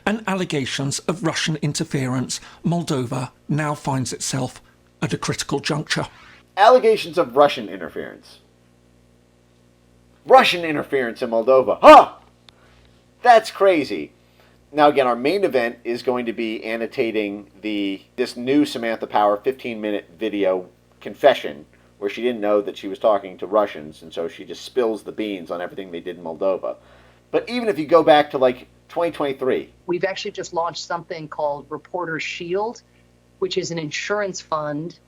and allegations of Russian interference, Moldova now finds itself at a critical juncture. Allegations of Russian interference. Russian interference in Moldova. Huh! That's crazy. Now again, our main event is going to be annotating this new Samantha Power 15-minute video confession where she didn't know that she was talking to Russians, and so she just spills the beans on everything they did in Moldova. But even if you go back to like 2023. We've actually just launched something called Reporter Shield, which is an insurance fund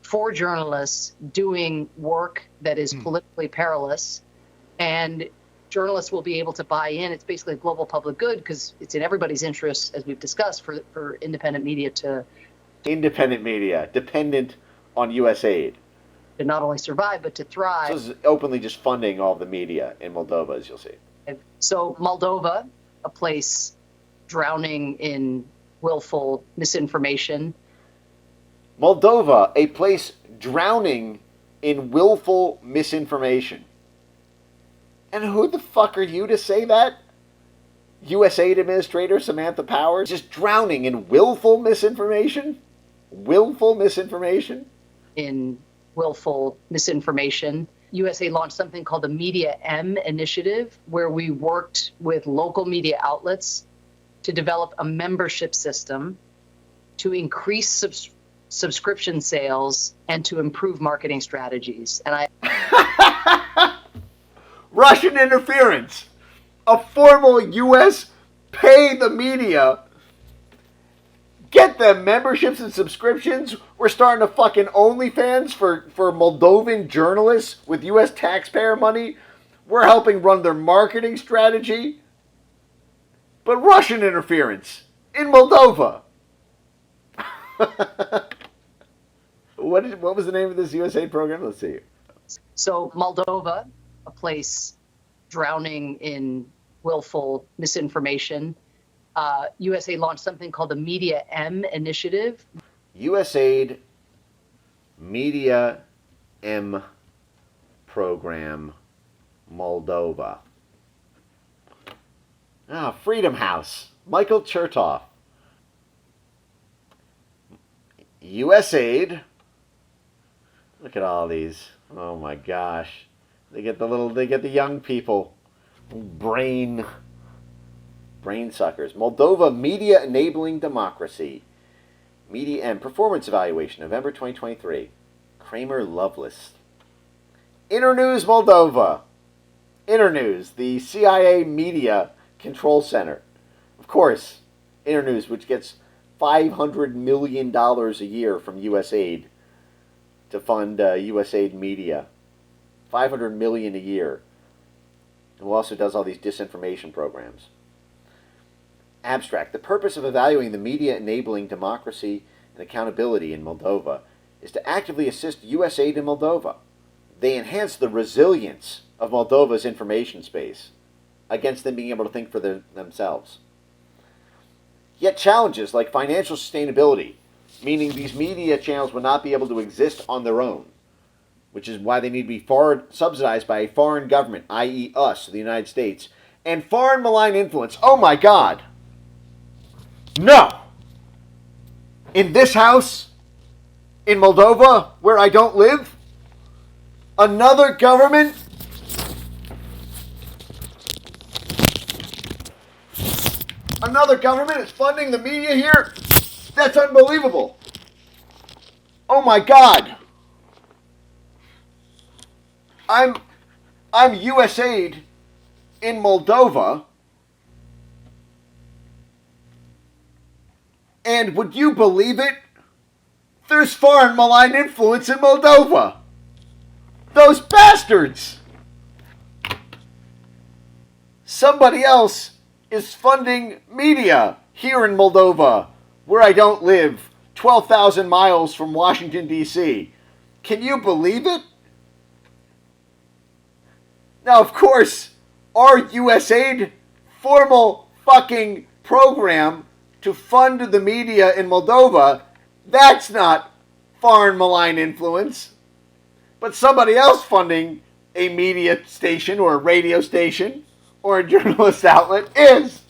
for journalists doing work that is politically perilous. And journalists will be able to buy in. It's basically a global public good because it's in everybody's interest, as we've discussed, for independent media to... Independent media, dependent on USAID. To not only survive, but to thrive. So this is openly just funding all the media in Moldova, as you'll see. So Moldova, a place drowning in willful misinformation. Moldova, a place drowning in willful misinformation. And who the fuck are you to say that? USAID Administrator Samantha Power? Just drowning in willful misinformation? Willful misinformation? In willful misinformation. USAID launched something called the Media M Initiative, where we worked with local media outlets to develop a membership system to increase subscription sales and to improve marketing strategies. And Russian interference. A formal U.S. pay the media. Get them memberships and subscriptions. We're starting a fucking OnlyFans for Moldovan journalists with U.S. taxpayer money. We're helping run their marketing strategy. But Russian interference in Moldova. What was the name of this USAID program? Let's see. So Moldova, a place drowning in willful misinformation. USAID launched something called the Media M Initiative. USAID Media M Program, Moldova. Freedom House, Michael Chertoff. USAID. Look at all these. Oh my gosh. They get the young people. Brain suckers. Moldova Media Enabling Democracy. Media M Performance Evaluation, November 2023. Kramer Loveless. Internews Moldova. Internews, the CIA Media Control Center. Of course, Internews, which gets $500 million a year from USAID to fund USAID media. $500 million a year. Who also does all these disinformation programs. Abstract. The purpose of evaluating the media enabling democracy and accountability in Moldova is to actively assist USAID in Moldova. They enhance the resilience of Moldova's information space against them being able to think for themselves. Yet challenges like financial sustainability, meaning these media channels will not be able to exist on their own, which is why they need to be subsidized by a foreign government, i.e. us, the United States, and foreign malign influence. Oh my God! No! In this house, in Moldova, where I don't live, another government is funding the media here? That's unbelievable. Oh my God. I'm USAID in Moldova. And would you believe it? There's foreign malign influence in Moldova. Those bastards. Somebody else is funding media here in Moldova, where I don't live, 12,000 miles from Washington, D.C. Can you believe it? Now, of course, our USAID formal fucking program to fund the media in Moldova, that's not foreign malign influence. But somebody else funding a media station or a radio station or a journalist outlet is.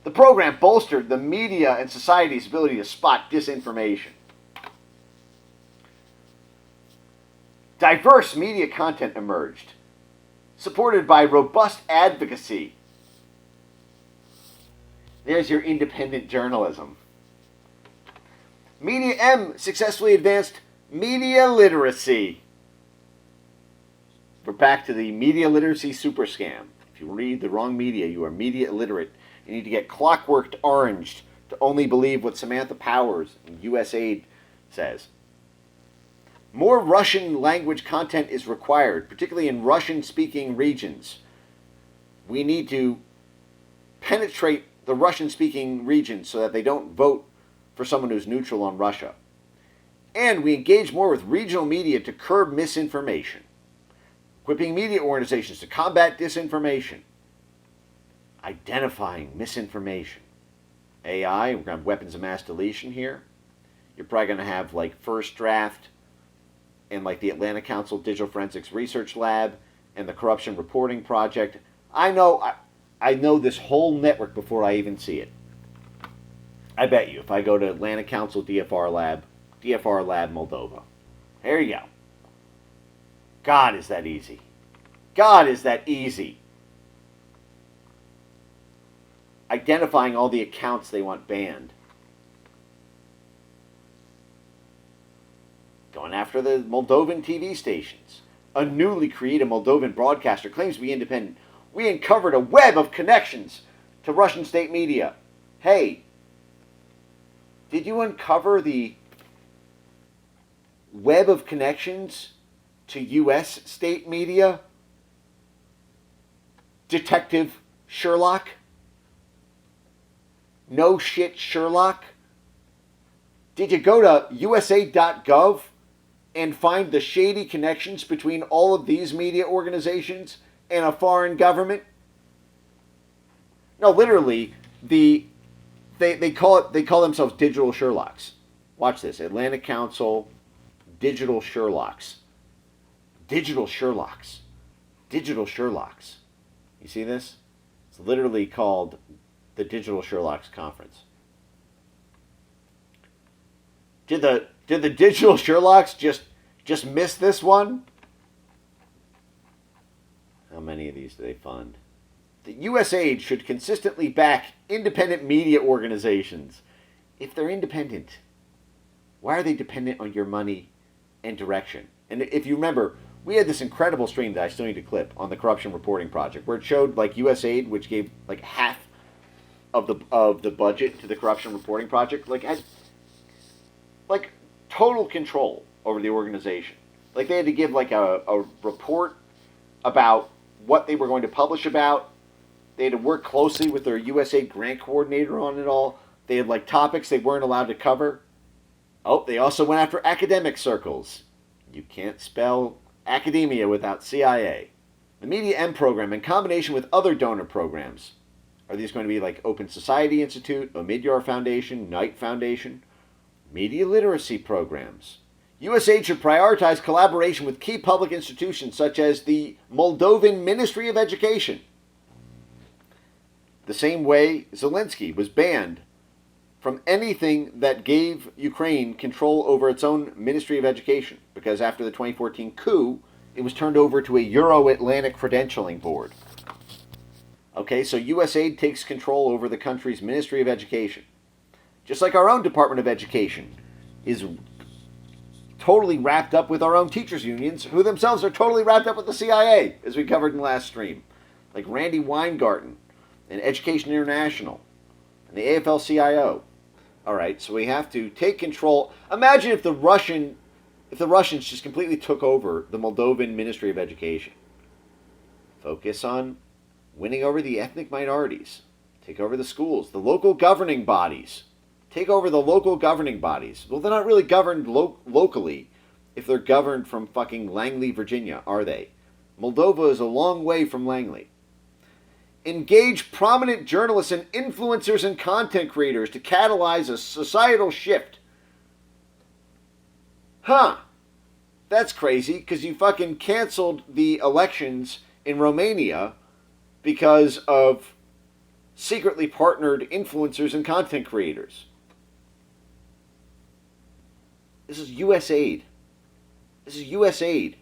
The program bolstered the media and society's ability to spot disinformation. Diverse media content emerged, supported by robust advocacy. There's your independent journalism. Media M successfully advanced media literacy. We're back to the media literacy super scam. If you read the wrong media, you are media illiterate. You need to get clockworked oranged to only believe what Samantha Powers and USAID says. More Russian language content is required, particularly in Russian-speaking regions. We need to penetrate the Russian-speaking regions so that they don't vote for someone who's neutral on Russia. And we engage more with regional media to curb misinformation, equipping media organizations to combat disinformation, identifying misinformation. AI, we're going to have weapons of mass deletion here. You're probably going to have like First Draft and like the Atlanta Council Digital Forensics Research Lab and the Corruption Reporting Project. I know this whole network before I even see it. I bet you if I go to Atlanta Council DFR Lab Moldova. There you go. God, is that easy. God, is that easy. Identifying all the accounts they want banned. Going after the Moldovan TV stations. A newly created Moldovan broadcaster claims to be independent. We uncovered a web of connections to Russian state media. Hey, did you uncover the web of connections to U.S. state media? Detective Sherlock? No shit, Sherlock? Did you go to USA.gov and find the shady connections between all of these media organizations and a foreign government? No, literally, they call themselves digital Sherlocks. Watch this. Atlanta Council Digital Sherlocks. Digital Sherlocks. Digital Sherlocks. You see this? It's literally called the Digital Sherlocks Conference. Did the Digital Sherlocks just miss this one? How many of these do they fund? The USAID should consistently back independent media organizations. If they're independent, why are they dependent on your money and direction? And if you remember, we had this incredible stream that I still need to clip on the Corruption Reporting Project, where it showed like USAID, which gave like half of the budget to the Corruption Reporting Project, like had like total control over the organization. Like they had to give like a report about what they were going to publish about. They had to work closely with their USAID grant coordinator on it all. They had like topics they weren't allowed to cover. Oh, they also went after academic circles. You can't spell academia without CIA. The Media M program, in combination with other donor programs, are these going to be like Open Society Institute, Omidyar Foundation, Knight Foundation? Media literacy programs. USAID should prioritize collaboration with key public institutions such as the Moldovan Ministry of Education. The same way Zelensky was banned from anything that gave Ukraine control over its own Ministry of Education, because after the 2014 coup, it was turned over to a Euro-Atlantic credentialing board. Okay, so USAID takes control over the country's Ministry of Education. Just like our own Department of Education is totally wrapped up with our own teachers' unions, who themselves are totally wrapped up with the CIA, as we covered in the last stream. Like Randy Weingarten and Education International and the AFL-CIO. All right, so we have to take control. Imagine if the Russians just completely took over the Moldovan Ministry of Education. Focus on winning over the ethnic minorities. Take over the schools, the local governing bodies. Take over the local governing bodies. Well, they're not really governed locally if they're governed from fucking Langley, Virginia, are they? Moldova is a long way from Langley. Engage prominent journalists and influencers and content creators to catalyze a societal shift. Huh. That's crazy, because you fucking canceled the elections in Romania because of secretly partnered influencers and content creators. This is USAID. This is USAID.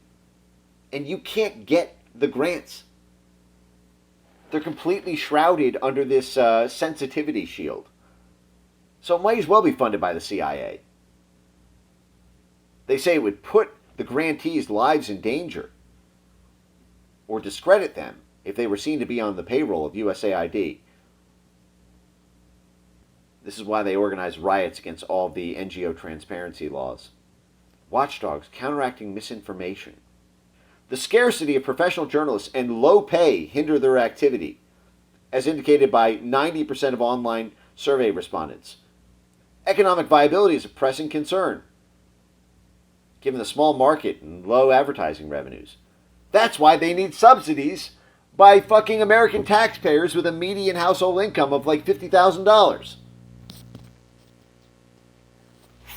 And you can't get the grants. They're completely shrouded under this sensitivity shield. So it might as well be funded by the CIA. They say it would put the grantees' lives in danger or discredit them if they were seen to be on the payroll of USAID. This is why they organize riots against all the NGO transparency laws. Watchdogs counteracting misinformation. The scarcity of professional journalists and low pay hinder their activity, as indicated by 90% of online survey respondents. Economic viability is a pressing concern, given the small market and low advertising revenues. That's why they need subsidies by fucking American taxpayers with a median household income of like $50,000.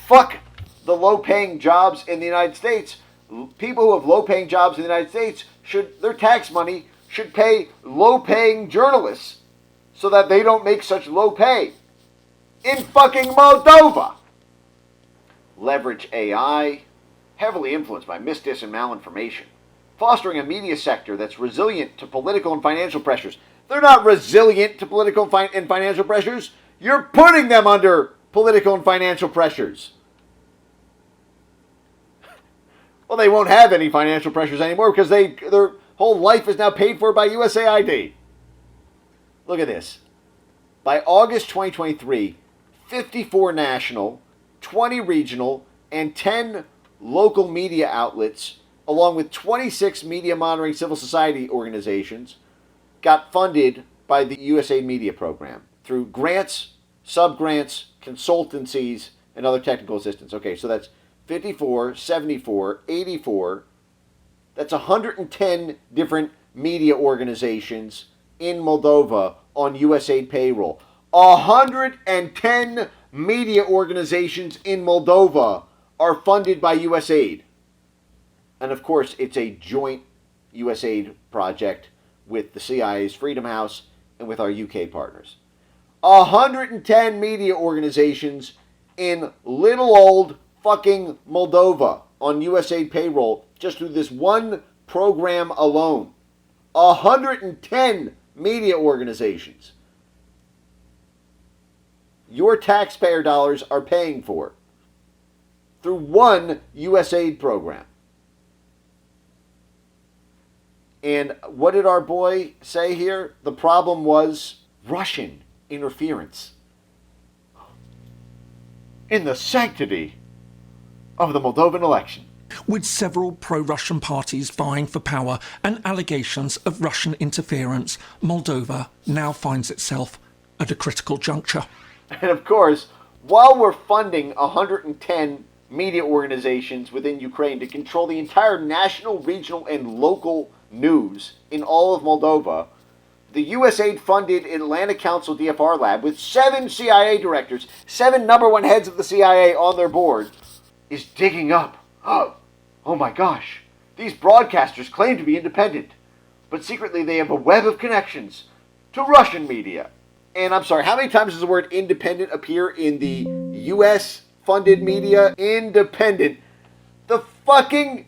Fuck the low-paying jobs in the United States. People who have low-paying jobs in the United States, their tax money should pay low-paying journalists so that they don't make such low pay. In fucking Moldova! Leverage AI, heavily influenced by misdis and malinformation. Fostering a media sector that's resilient to political and financial pressures. They're not resilient to political and financial pressures. You're putting them under political and financial pressures. Well, they won't have any financial pressures anymore because their whole life is now paid for by USAID. Look at this. By August 2023, 54 national, 20 regional, and 10 local media outlets, along with 26 media monitoring civil society organizations, got funded by the USAID media program through grants, sub-grants, consultancies, and other technical assistance. Okay, so that's 54, 74, 84. That's 110 different media organizations in Moldova on USAID payroll. 110 media organizations in Moldova are funded by USAID. And of course, it's a joint USAID project with the CIA's Freedom House and with our UK partners. 110 media organizations in little old fucking Moldova on USAID payroll just through this one program alone. 110 media organizations. Your taxpayer dollars are paying for through one USAID program. And what did our boy say here? The problem was Russian interference in the sanctity of the Moldovan election. With several pro-Russian parties vying for power and allegations of Russian interference, Moldova now finds itself at a critical juncture. And of course, while we're funding 110 media organizations within Ukraine to control the entire national, regional, and local news in all of Moldova, the USAID-funded Atlanta Council DFR lab with 7 CIA directors, 7 number one heads of the CIA on their board, is digging up. Oh my gosh. These broadcasters claim to be independent, but secretly they have a web of connections to Russian media. And I'm sorry, how many times does the word independent appear in the US-funded media? Independent. The fucking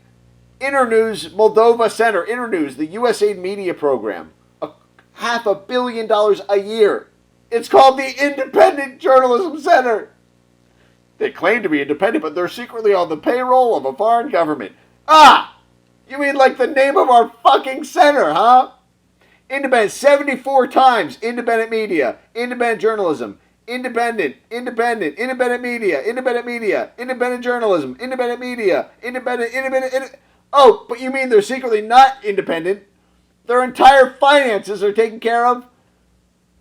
Internews Moldova Center, Internews, the USAID media program, $500 million a year. It's called the Independent Journalism Center. They claim to be independent, but they're secretly on the payroll of a foreign government. You mean like the name of our fucking center, huh? Independent, 74 times. Independent media, independent journalism, independent media, independent journalism, independent media, independent. Oh, but you mean they're secretly not independent? Their entire finances are taken care of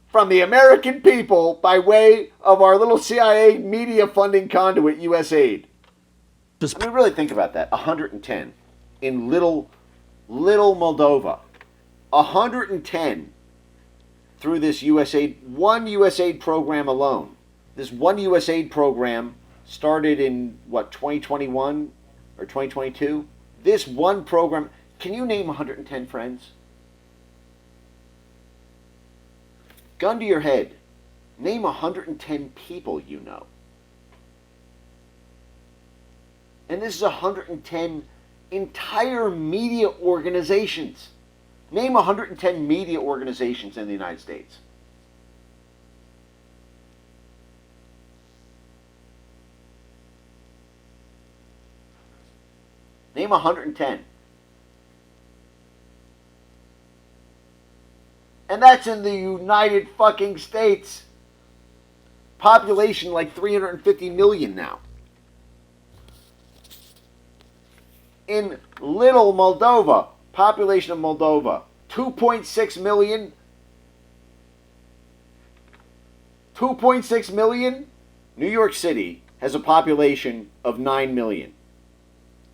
from the American people by way of our little CIA media funding conduit, USAID. I mean, really think about that. 110 in little Moldova. 110 through this USAID, one USAID program alone. This one USAID program started in, 2021 or 2022? This one program, can you name 110 friends? gun to your head, name 110 people you know. And this is 110 entire media organizations. Name 110 media organizations in the United States. Name 110. And that's in the United fucking States. Population like 350 million now. In little Moldova, population of Moldova, 2.6 million. 2.6 million. New York City has a population of 9 million.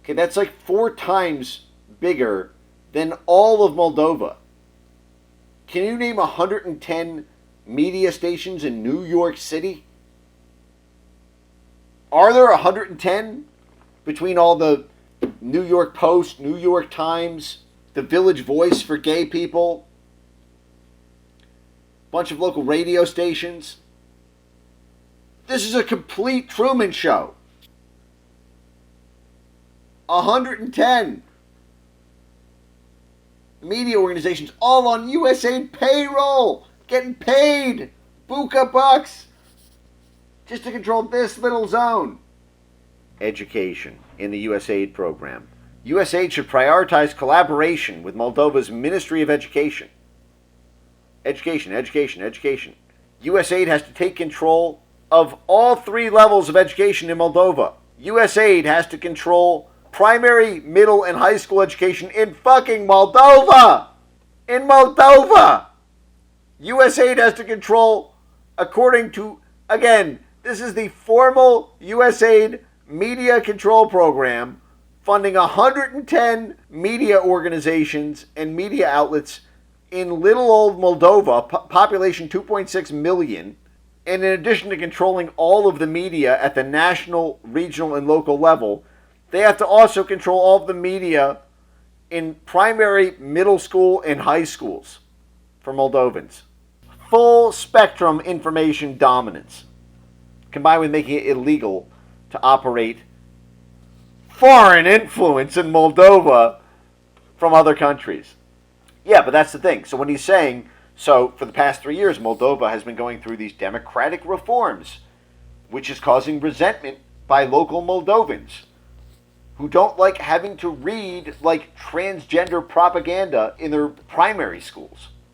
Okay, that's like 4 times bigger than all of Moldova. Can you name 110 media stations in New York City? Are there 110 between all the New York Post, New York Times, the Village Voice for gay people, bunch of local radio stations? This is a complete Truman Show. 110 media organizations all on USAID payroll, getting paid buka bucks just to control this little zone. Education in the USAID program. USAID should prioritize collaboration with Moldova's Ministry of Education. Education. USAID has to take control of all 3 levels of education in Moldova. USAID has to control primary, middle, and high school education in fucking Moldova! In Moldova! USAID has to control, according to, again, this is the formal USAID media control program, funding 110 media organizations and media outlets in little old Moldova, population 2.6 million, and in addition to controlling all of the media at the national, regional, and local level, they have to also control all of the media in primary, middle school, and high schools for Moldovans. Full spectrum information dominance, combined with making it illegal to operate foreign influence in Moldova from other countries. Yeah, but that's the thing. So when he's saying, so for the past 3 years, Moldova has been going through these democratic reforms, which is causing resentment by local Moldovans who don't like having to read like transgender propaganda in their primary schools.